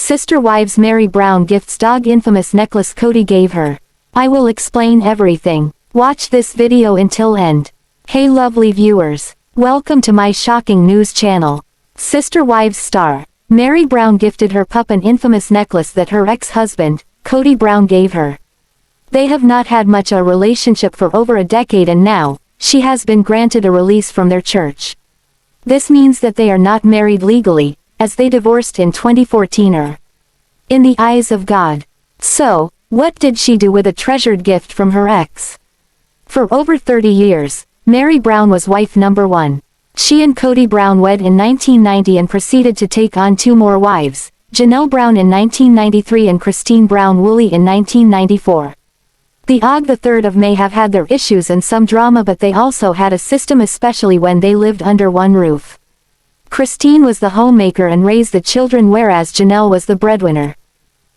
Sister Wives Meri Brown gifts dog infamous necklace Kody gave her. I will explain everything. Watch this video until end. Hey lovely viewers. Welcome to my shocking news channel. Sister Wives star Meri Brown gifted her pup an infamous necklace that her ex-husband, Kody Brown, gave her. They have not had much a relationship for over a decade, and now, she has been granted a release from their church. This means that they are not married legally, as they divorced in 2014 in the eyes of God. So, what did she do with a treasured gift from her ex? For over 30 years, Meri Brown was wife number one. She and Kody Brown wed in 1990 and proceeded to take on two more wives, Janelle Brown in 1993 and Christine Brown Woolley in 1994. The Og III of may have had their issues and some drama, but they also had a system, especially when they lived under one roof. Christine was the homemaker and raised the children, whereas Janelle was the breadwinner.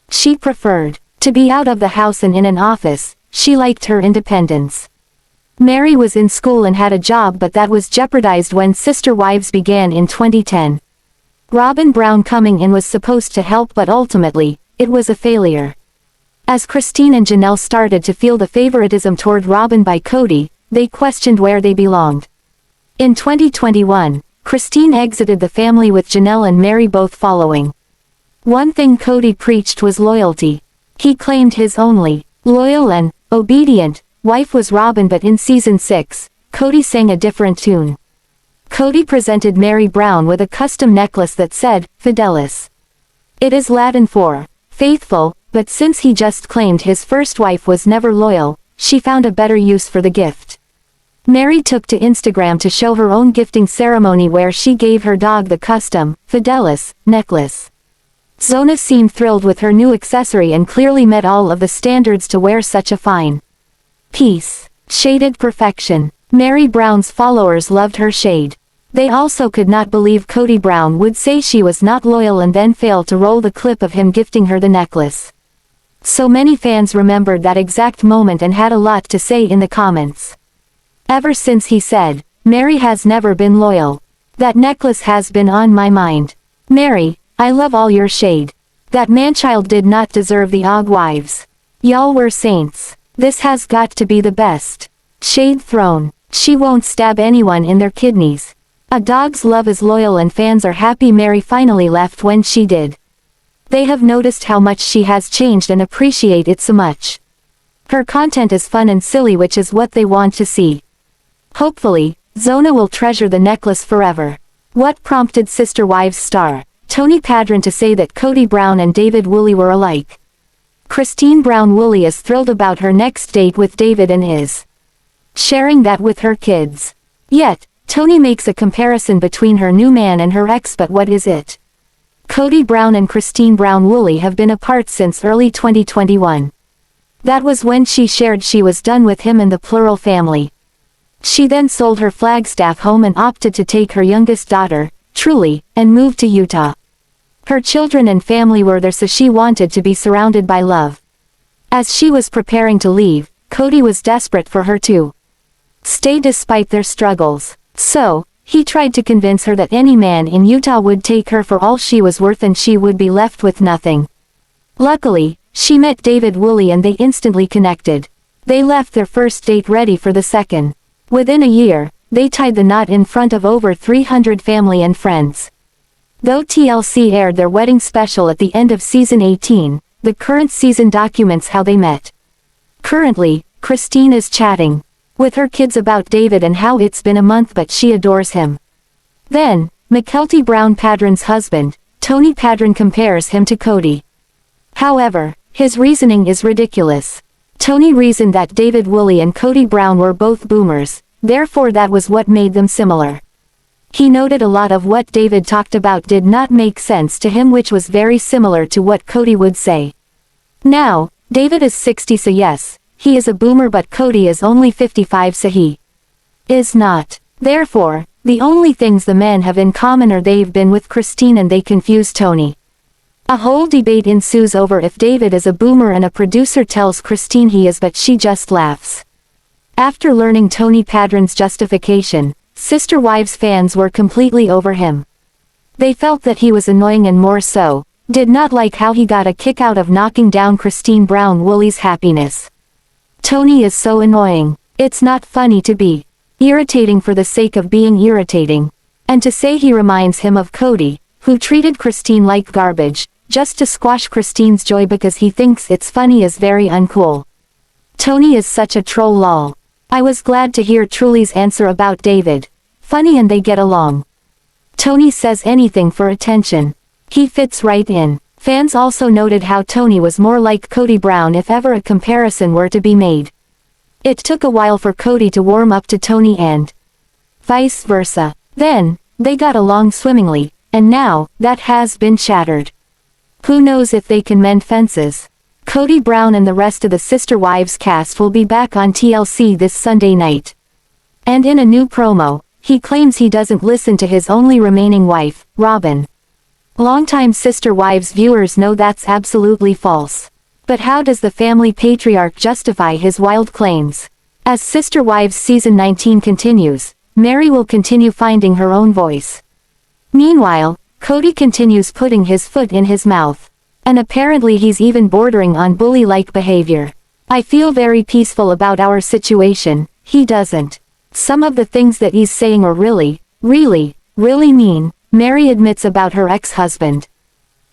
She preferred to be out of the house and in an office. She liked her independence. Meri was in school and had a job, but that was jeopardized when Sister Wives began in 2010. Robyn Brown coming in was supposed to help, but ultimately, it was a failure. As Christine and Janelle started to feel the favoritism toward Robyn by Kody, they questioned where they belonged. In 2021, Christine exited the family with Janelle and Meri both following. One thing Kody preached was loyalty. He claimed his only loyal and obedient wife was Robyn, but in season 6, Kody sang a different tune. Kody presented Meri Brown with a custom necklace that said, Fidelis. It is Latin for faithful, but since he just claimed his first wife was never loyal, she found a better use for the gift. Meri took to Instagram to show her own gifting ceremony where she gave her dog the custom, Fidelis, necklace. Zona seemed thrilled with her new accessory and clearly met all of the standards to wear such a fine piece. Shaded perfection. Meri Brown's followers loved her shade. They also could not believe Kody Brown would say she was not loyal and then fail to roll the clip of him gifting her the necklace. So many fans remembered that exact moment and had a lot to say in the comments. Ever since he said, Meri has never been loyal. That necklace has been on my mind. Meri, I love all your shade. That manchild did not deserve the Og wives. Y'all were saints. This has got to be the best shade thrown. She won't stab anyone in their kidneys. A dog's love is loyal and fans are happy Meri finally left when she did. They have noticed how much she has changed and appreciate it so much. Her content is fun and silly, which is what they want to see. Hopefully, Zona will treasure the necklace forever. What prompted Sister Wives star Tony Padron to say that Kody Brown and David Woolley were alike? Christine Brown Woolley is thrilled about her next date with David and is sharing that with her kids. Yet, Tony makes a comparison between her new man and her ex, but what is it? Kody Brown and Christine Brown Woolley have been apart since early 2021. That was when she shared she was done with him and the plural family. She then sold her Flagstaff home and opted to take her youngest daughter, Truly, and moved to Utah. Her children and family were there, so she wanted to be surrounded by love. As she was preparing to leave, Kody was desperate for her to stay despite their struggles. So, he tried to convince her that any man in Utah would take her for all she was worth and she would be left with nothing. Luckily, she met David Woolley and they instantly connected. They left their first date ready for the second. Within a year, they tied the knot in front of over 300 family and friends. Though TLC aired their wedding special at the end of season 18, the current season documents how they met. Currently, Christine is chatting with her kids about David and how it's been a month but she adores him. Then, Mykelti Brown Padron's husband, Tony Padron, compares him to Kody. However, his reasoning is ridiculous. Tony reasoned that David Woolley and Kody Brown were both boomers, therefore that was what made them similar. He noted a lot of what David talked about did not make sense to him, which was very similar to what Kody would say. Now, David is 60, so yes, he is a boomer, but Kody is only 55, so he is not. Therefore, the only things the men have in common are they've been with Christine and they confuse Tony. A whole debate ensues over if David is a boomer and a producer tells Christine he is, but she just laughs. After learning Tony Padron's justification, Sister Wives fans were completely over him. They felt that he was annoying, and more so, Did not like how he got a kick out of knocking down Christine Brown Woolley's happiness. Tony is so annoying. It's not funny to be irritating for the sake of being irritating. And to say he reminds him of Kody, who treated Christine like garbage, just to squash Christine's joy because he thinks it's funny is very uncool. Tony is such a troll lol. I was glad to hear Truly's answer about David. Funny and they get along. Tony says anything for attention. He fits right in. Fans also noted how Tony was more like Kody Brown if ever a comparison were to be made. It took a while for Kody to warm up to Tony and vice versa. Then, they got along swimmingly, and now, that has been shattered. Who knows if they can mend fences. Kody Brown and the rest of the Sister Wives cast will be back on TLC this Sunday night. And in a new promo, he claims he doesn't listen to his only remaining wife, Robyn. Longtime Sister Wives viewers know that's absolutely false. But how does the family patriarch justify his wild claims? As Sister Wives season 19 continues, Meri will continue finding her own voice. Meanwhile, Kody continues putting his foot in his mouth. And apparently he's even bordering on bully-like behavior. I feel very peaceful about our situation, he doesn't. Some of the things that he's saying are really mean, Meri admits about her ex-husband.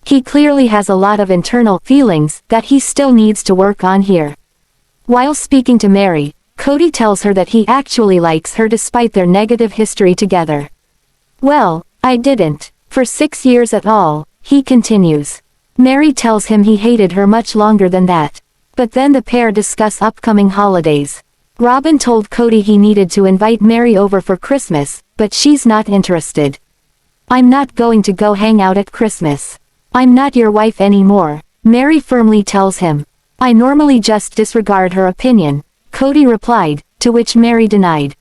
He clearly has a lot of internal feelings that he still needs to work on here. While speaking to Meri, Kody tells her that he actually likes her despite their negative history together. Well, I didn't, for 6 years at all, he continues. Meri tells him he hated her much longer than that. But then the pair discuss upcoming holidays. Robyn told Kody he needed to invite Meri over for Christmas, but she's not interested. I'm not going to go hang out at Christmas. I'm not your wife anymore, Meri firmly tells him. I normally just disregard her opinion, Kody replied, to which Meri denied.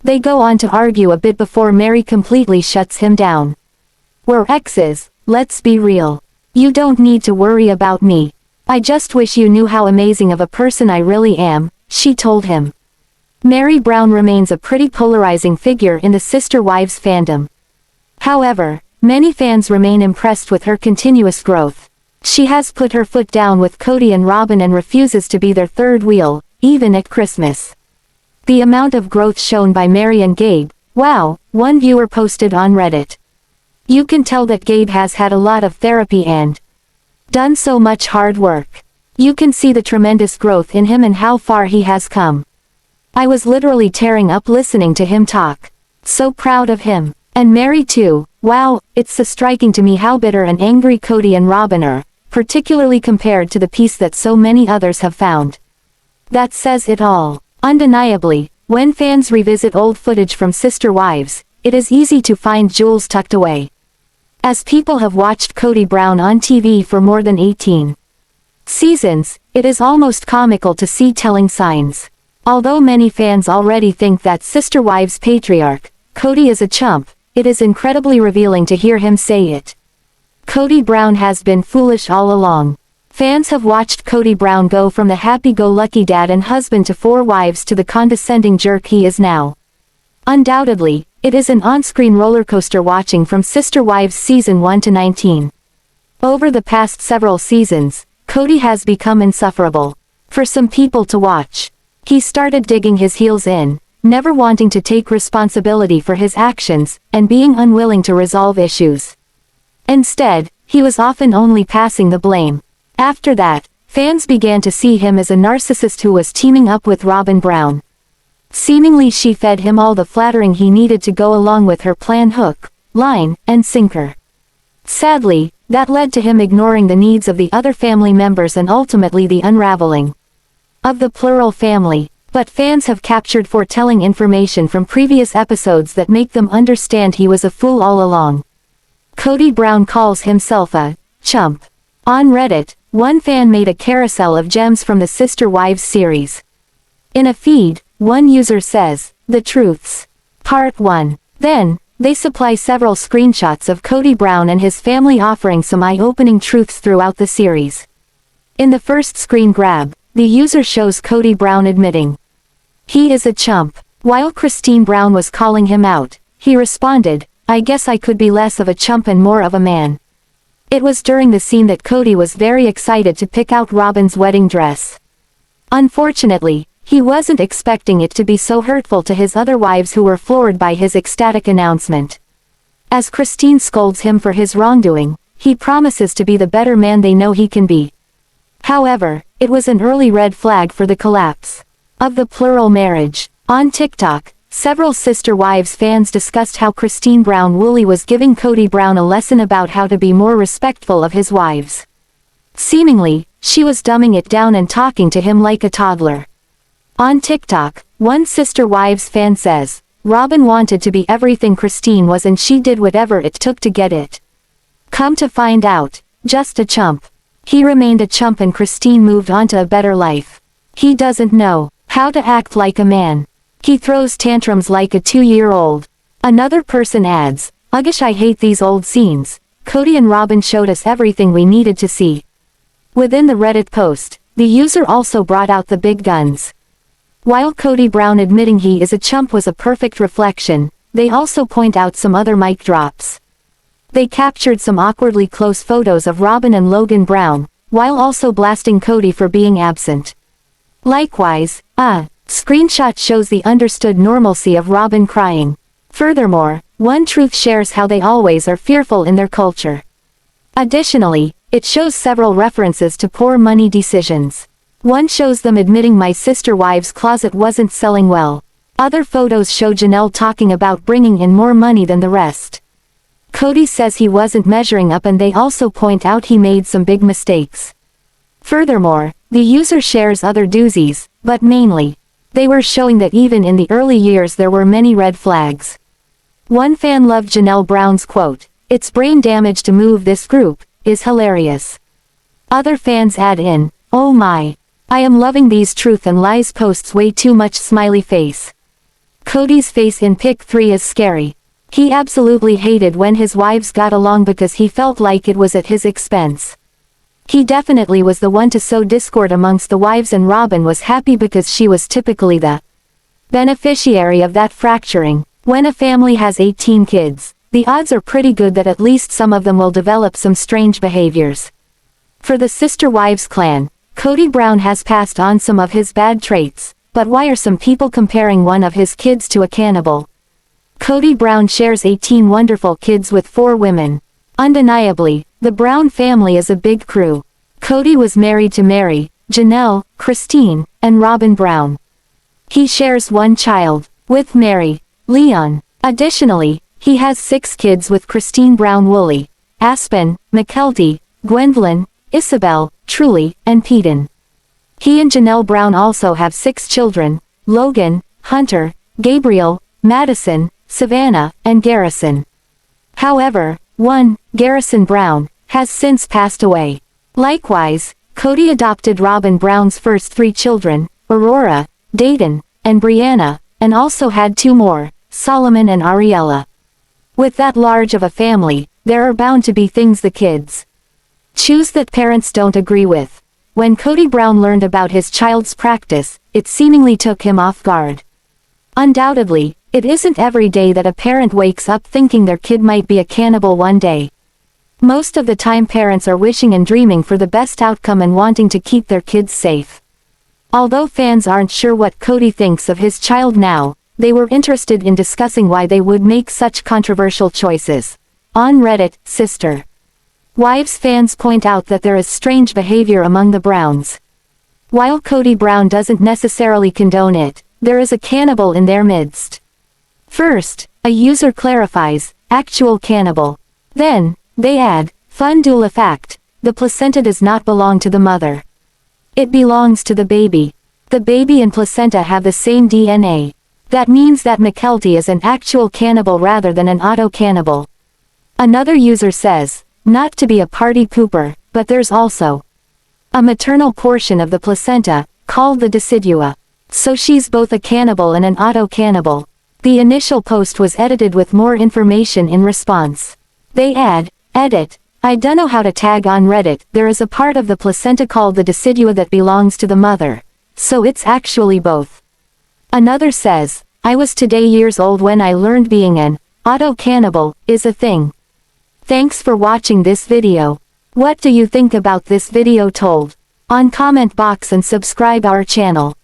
They go on to argue a bit before Meri completely shuts him down. We're exes, let's be real. You don't need to worry about me. I just wish you knew how amazing of a person I really am, she told him. Meri Brown remains a pretty polarizing figure in the Sister Wives fandom. However, many fans remain impressed with her continuous growth. She has put her foot down with Kody and Robyn and refuses to be their third wheel, even at Christmas. The amount of growth shown by Meri and Gabe, wow, one viewer posted on Reddit. You can tell that Gabe has had a lot of therapy and done so much hard work. You can see the tremendous growth in him and how far he has come. I was literally tearing up listening to him talk. So proud of him. And Meri too, wow, it's so striking to me how bitter and angry Kody and Robyn are, particularly compared to the peace that so many others have found. That says it all. Undeniably, when fans revisit old footage from Sister Wives, it is easy to find jewels tucked away. As people have watched Kody Brown on TV for more than 18 seasons, it is almost comical to see telling signs. Although many fans already think that Sister Wives patriarch, Kody is a chump, it is incredibly revealing to hear him say it. Kody Brown has been foolish all along. Fans have watched Kody Brown go from the happy-go-lucky dad and husband to 4 wives to the condescending jerk he is now. Undoubtedly, it is an on-screen rollercoaster watching from Sister Wives season 1 to 19. Over the past several seasons, Kody has become insufferable for some people to watch. He started digging his heels in, never wanting to take responsibility for his actions, and being unwilling to resolve issues. Instead, he was often only passing the blame. After that, fans began to see him as a narcissist who was teaming up with Robyn Brown. Seemingly she fed him all the flattering he needed to go along with her plan hook, line, and sinker. Sadly, that led to him ignoring the needs of the other family members and ultimately the unraveling of the plural family. But fans have captured foretelling information from previous episodes that make them understand he was a fool all along. Kody Brown calls himself a chump. On Reddit, one fan made a carousel of gems from the Sister Wives series. In a feed, one user says, "The Truths. Part 1. Then, they supply several screenshots of Kody Brown and his family offering some eye-opening truths throughout the series. In the first screen grab, the user shows Kody Brown admitting he is a chump. While Christine Brown was calling him out, he responded, "I guess I could be less of a chump and more of a man." It was during the scene that Kody was very excited to pick out Robyn's wedding dress. Unfortunately, he wasn't expecting it to be so hurtful to his other wives who were floored by his ecstatic announcement. As Christine scolds him for his wrongdoing, he promises to be the better man they know he can be. However, it was an early red flag for the collapse of the plural marriage. On TikTok, several Sister Wives fans discussed how Christine Brown Woolley was giving Kody Brown a lesson about how to be more respectful of his wives. Seemingly, she was dumbing it down and talking to him like a toddler. On TikTok, one Sister Wives fan says, Robyn wanted to be everything Christine was and she did whatever it took to get it. Come to find out, just a chump. He remained a chump and Christine moved on to a better life. He doesn't know how to act like a man. He throws tantrums like a 2-year-old. Another person adds, Uggish, I hate these old scenes. Kody and Robyn showed us everything we needed to see. Within the Reddit post, the user also brought out the big guns. While Kody Brown admitting he is a chump was a perfect reflection, they also point out some other mic drops. They captured some awkwardly close photos of Robyn and Logan Brown, while also blasting Kody for being absent. Likewise, a screenshot shows the understood normalcy of Robyn crying. Furthermore, One Truth shares how they always are fearful in their culture. Additionally, it shows several references to poor money decisions. One shows them admitting my sister wives' closet wasn't selling well. Other photos show Janelle talking about bringing in more money than the rest. Kody says he wasn't measuring up and they also point out he made some big mistakes. Furthermore, the user shares other doozies, but mainly, they were showing that even in the early years there were many red flags. One fan loved Janelle Brown's quote, "It's brain damage to move this group," is hilarious. Other fans add in, "Oh my. I am loving these truth and lies posts way too much smiley face." Kody's face in pic 3 is scary. He absolutely hated when his wives got along because he felt like it was at his expense. He definitely was the one to sow discord amongst the wives and Robyn was happy because she was typically the beneficiary of that fracturing. When a family has 18 kids, the odds are pretty good that at least some of them will develop some strange behaviors. For the Sister Wives clan, Kody Brown has passed on some of his bad traits, but why are some people comparing one of his kids to a cannibal? Kody Brown shares 18 wonderful kids with 4 women. Undeniably, the Brown family is a big crew. Kody was married to Meri, Janelle, Christine, and Robyn Brown. He shares 1 child, with Meri, Leon. Additionally, he has 6 kids with Christine Brown Woolley, Aspen, Mykelti, Gwendolyn, Isabel, Truly, and Peden. He and Janelle Brown also have 6 children, Logan, Hunter, Gabriel, Madison, Savannah, and Garrison. However, one, Garrison Brown, has since passed away. Likewise, Kody adopted Robyn Brown's first 3 children, Aurora, Dayton, and Brianna, and also had 2 more, Solomon and Ariella. With that large of a family, there are bound to be things the kids choose that parents don't agree with. When Kody Brown learned about his child's practice, it seemingly took him off guard. Undoubtedly, it isn't every day that a parent wakes up thinking their kid might be a cannibal one day. Most of the time parents are wishing and dreaming for the best outcome and wanting to keep their kids safe. Although fans aren't sure what Kody thinks of his child now, they were interested in discussing why they would make such controversial choices. On Reddit, Sister Wives fans point out that there is strange behavior among the Browns. While Kody Brown doesn't necessarily condone it, there is a cannibal in their midst. First, a user clarifies, actual cannibal. Then, they add, fun doula fact, the placenta does not belong to the mother. It belongs to the baby. The baby and placenta have the same DNA. That means that Mykelti is an actual cannibal rather than an auto-cannibal. Another user says, not to be a party pooper, but there's also a maternal portion of the placenta, called the decidua. So she's both a cannibal and an auto-cannibal. The initial post was edited with more information in response. They add, edit, I dunno how to tag on Reddit, there is a part of the placenta called the decidua that belongs to the mother. So it's actually both. Another says, I was today years old when I learned being an auto-cannibal is a thing. Thanks for watching this video. What do you think about this video told? On comment box and subscribe our channel.